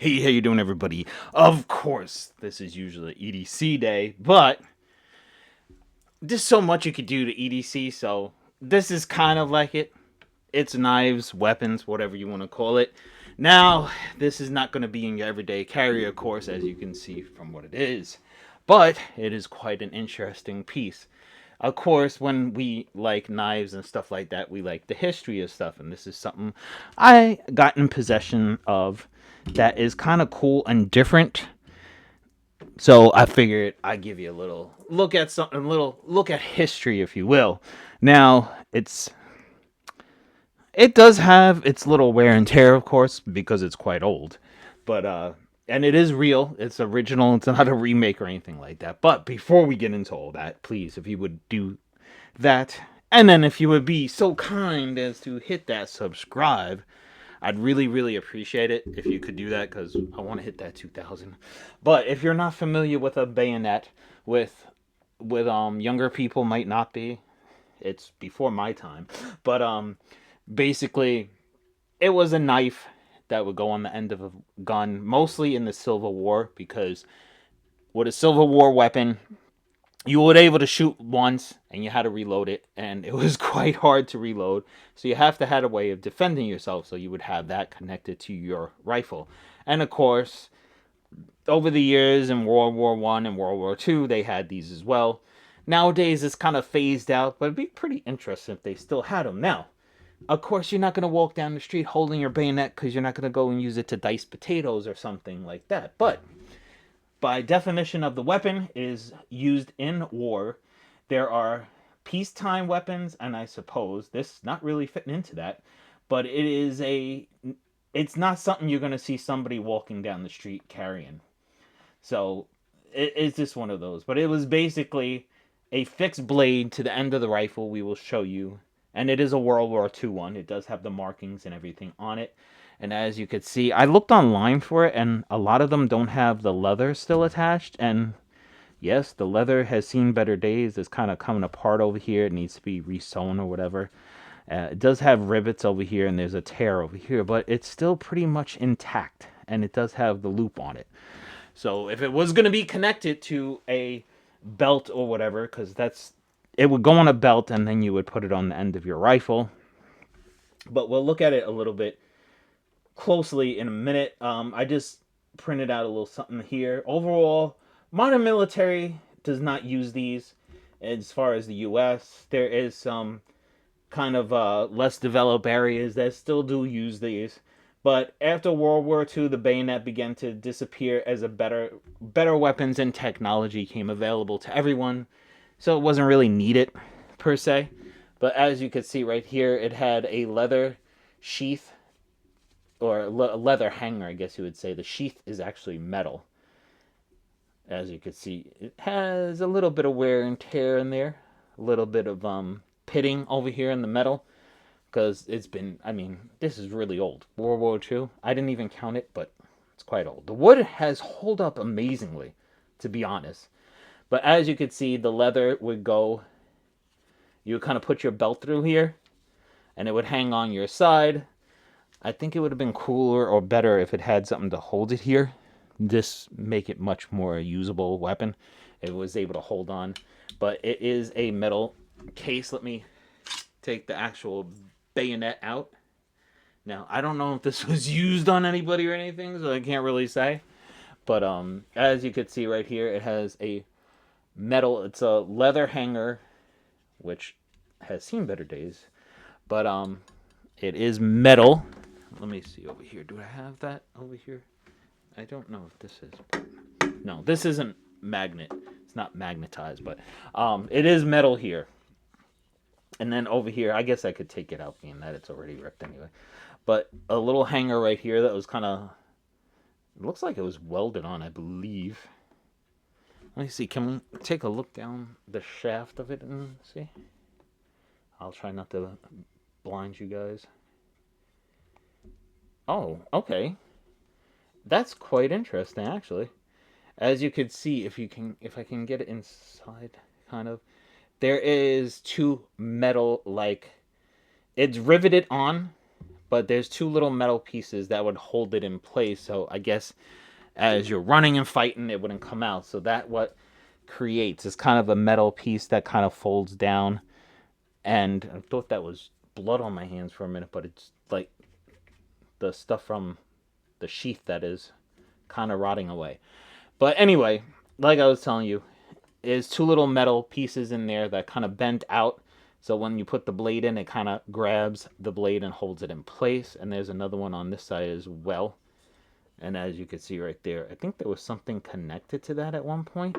Hey, how you doing, everybody? Of course, this is usually EDC day, but there's so much you could do to EDC, so this is kind of like it. It's knives, weapons, whatever you want to call it. Now, this is not going to be in your everyday carry, of course, as you can see from what it is, but it is quite an interesting piece. Of course, when we like knives and stuff like that, we like the history of stuff, and this is something I got in possession of that is kind of cool and different. So I figured I'd give you a little look at something, a little look at history, if you will. Now, it does have its little wear and tear, of course, because it's quite old. But and it is real. It's original. It's not a remake or anything like that. But before we get into all that, please, if you would do that, and then if you would be so kind as to hit that subscribe, I'd really, really appreciate it if you could do that because I want to hit that 2,000. But if you're not familiar with a bayonet, with younger people might not be. It's before my time, but basically it was a knife that would go on the end of a gun, mostly in the Civil War because with a Civil War weapon, you were able to shoot once and you had to reload it, and it was quite hard to reload, so you have to have a way of defending yourself, so you would have that connected to your rifle. And of course, over the years in World War I and World War II, they had these as well. Nowadays it's kind of phased out, but it'd be pretty interesting if they still had them. Now, of course, you're not going to walk down the street holding your bayonet because you're not going to go and use it to dice potatoes or something like that, but by definition of the weapon is used in war. There are peacetime weapons, and I suppose this is not really fitting into that, but it's not something you're going to see somebody walking down the street carrying. So it's just one of those. But it was basically a fixed blade to the end of the rifle. We will show you, and it is a World War II one. It does have the markings and everything on it. And as you could see, I looked online for it, and a lot of them don't have the leather still attached. And yes, the leather has seen better days. It's kind of coming apart over here. It needs to be resewn or whatever. It does have rivets over here, and there's a tear over here, but it's still pretty much intact, and it does have the loop on it. So if it was going to be connected to a belt or whatever, because it would go on a belt, and then you would put it on the end of your rifle. But we'll look at it a little bit closely in a minute. I just printed out a little something here. Overall, modern military does not use these. As far as the U.S., there is some kind of less developed areas that still do use these. But after World War II, the bayonet began to disappear as better weapons and technology came available to everyone. So it wasn't really needed per se. But as you can see right here, it had a leather sheath or leather hanger, I guess you would say. The sheath is actually metal. As you can see, it has a little bit of wear and tear in there, a little bit of pitting over here in the metal because it's been. I mean, this is really old. World War II. I didn't even count it, but it's quite old. The wood has held up amazingly, to be honest. But as you can see, the leather would go. You would kind of put your belt through here, and it would hang on your side. I think it would have been cooler or better if it had something to hold it here. This make it much more usable weapon. It was able to hold on, but it is a metal case. Let me take the actual bayonet out. Now, I don't know if this was used on anybody or anything, so I can't really say. But as you can see right here, it has a metal. It's a leather hanger, which has seen better days. But it is metal. Let me see over here. Do I have that over here? I don't know if this is. No, this isn't magnet. It's not magnetized, but it is metal here. And then over here, I guess I could take it out, being that it's already ripped anyway. But a little hanger right here that was kind of. It looks like it was welded on, I believe. Let me see. Can we take a look down the shaft of it and see? I'll try not to blind you guys. Oh, okay. That's quite interesting, actually. As you can see, if I can get it inside, kind of, there is two metal, like, it's riveted on, but there's two little metal pieces that would hold it in place. So I guess as you're running and fighting, it wouldn't come out. So that what creates is kind of a metal piece that kind of folds down. And I thought that was blood on my hands for a minute, but it's like the stuff from the sheath that is kind of rotting away. But anyway, like I was telling you, is two little metal pieces in there that kind of bent out. So when you put the blade in, it kind of grabs the blade and holds it in place. And there's another one on this side as well. And as you can see right there, I think there was something connected to that at one point.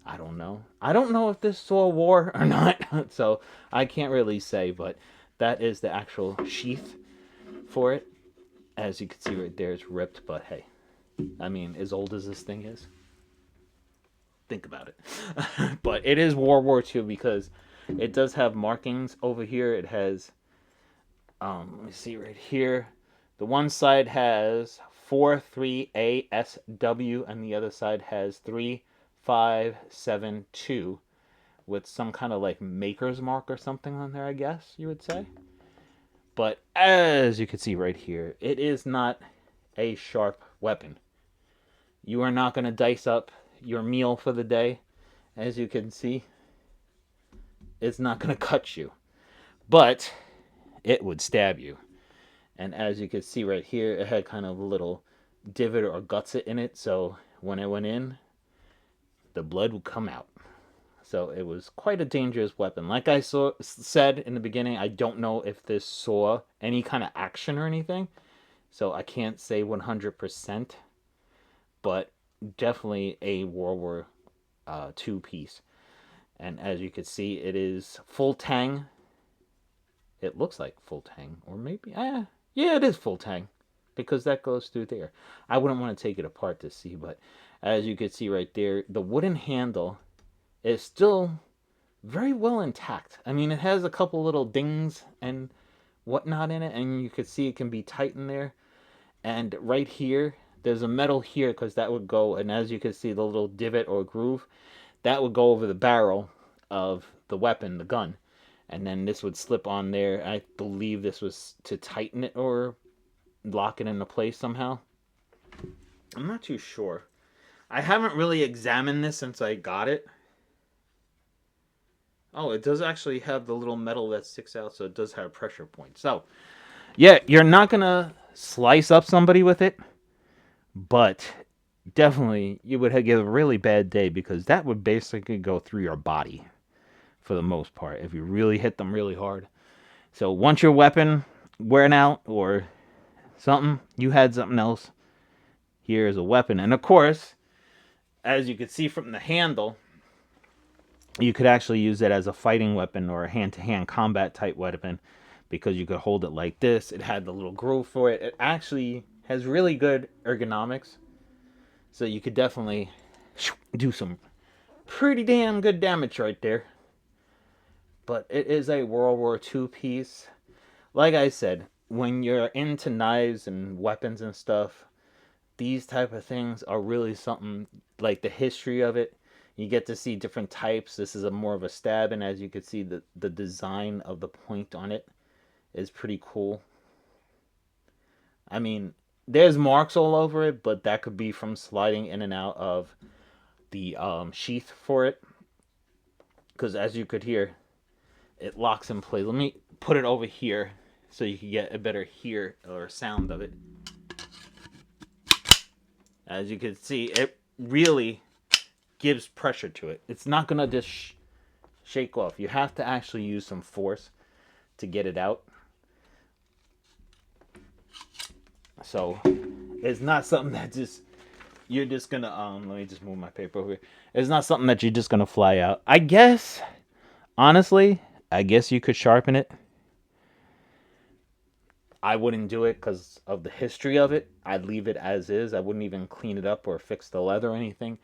I don't know. I don't know if this saw war or not, so I can't really say, but that is the actual sheath for it. As you can see right there, it's ripped, but hey, I mean, as old as this thing is, think about it. But it is World War II because it does have markings over here. It has, let me see right here. The one side has 43ASW, and the other side has 3572 with some kind of like maker's mark or something on there, I guess you would say. But as you can see right here, it is not a sharp weapon. You are not going to dice up your meal for the day. As you can see, it's not going to cut you, but it would stab you. And as you can see right here, it had kind of a little divot or gutset in it, so when it went in, the blood would come out. So it was quite a dangerous weapon. Like I said in the beginning, I don't know if this saw any kind of action or anything, so I can't say 100%, but definitely a World War II piece. And as you can see, it is full tang. It looks like full tang, or maybe, yeah, it is full tang, because that goes through there. I wouldn't want to take it apart to see, but as you can see right there, the wooden handle is still very well intact. I mean, it has a couple little dings and whatnot in it, and you can see it can be tightened there. And right here, there's a metal here because that would go, and as you can see, the little divot or groove, that would go over the barrel of the weapon, the gun. And then this would slip on there. I believe this was to tighten it or lock it into place somehow. I'm not too sure. I haven't really examined this since I got it. Oh, it does actually have the little metal that sticks out, so it does have a pressure point. So, yeah, you're not going to slice up somebody with it, but definitely you would get a really bad day because that would basically go through your body for the most part if you really hit them really hard. So once your weapon wearing out or something, you had something else. Here is a weapon. And of course, as you can see from the handle, you could actually use it as a fighting weapon or a hand-to-hand combat type weapon because you could hold it like this. It had the little groove for it. It actually has really good ergonomics. So you could definitely do some pretty damn good damage right there. But it is a World War II piece. Like I said, when you're into knives and weapons and stuff, these type of things are really something, like the history of it. You get to see different types. This is a more of a stab, and as you can see, the design of the point on it is pretty cool. I mean, there's marks all over it, but that could be from sliding in and out of the sheath for it. Because as you could hear, it locks in place. Let me put it over here so you can get a better hear or sound of it. As you can see, it really gives pressure to it. It's not going to just shake off. You have to actually use some force to get it out. So it's not something that you're just going to, let me just move my paper over here. It's not something that you're just going to fly out. I guess, honestly, you could sharpen it. I wouldn't do it because of the history of it. I'd leave it as is. I wouldn't even clean it up or fix the leather or anything.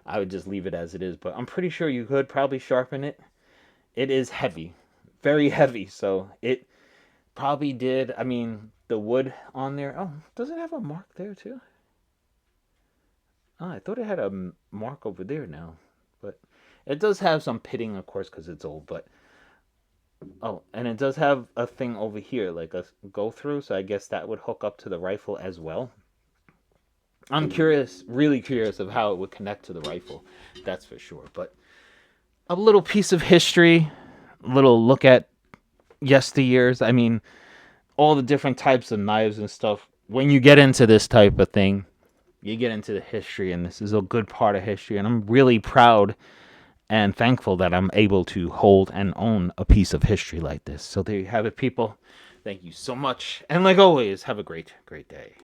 I would just leave it as it is. But I'm pretty sure you could probably sharpen it. It is heavy. Very heavy. So it probably did. I mean, the wood on there. Oh, does it have a mark there too? Oh, I thought it had a mark over there now. But it does have some pitting, of course, because it's old. But Oh, and it does have a thing over here, like a go through, so I guess that would hook up to the rifle as well. I'm curious, really curious of how it would connect to the rifle. That's for sure. But a little piece of history, a little look at yesteryears. I mean, all the different types of knives and stuff. When you get into this type of thing, you get into the history, and this is a good part of history. And I'm really proud and thankful that I'm able to hold and own a piece of history like this. So there you have it, people. Thank you so much. And like always, have a great, great day.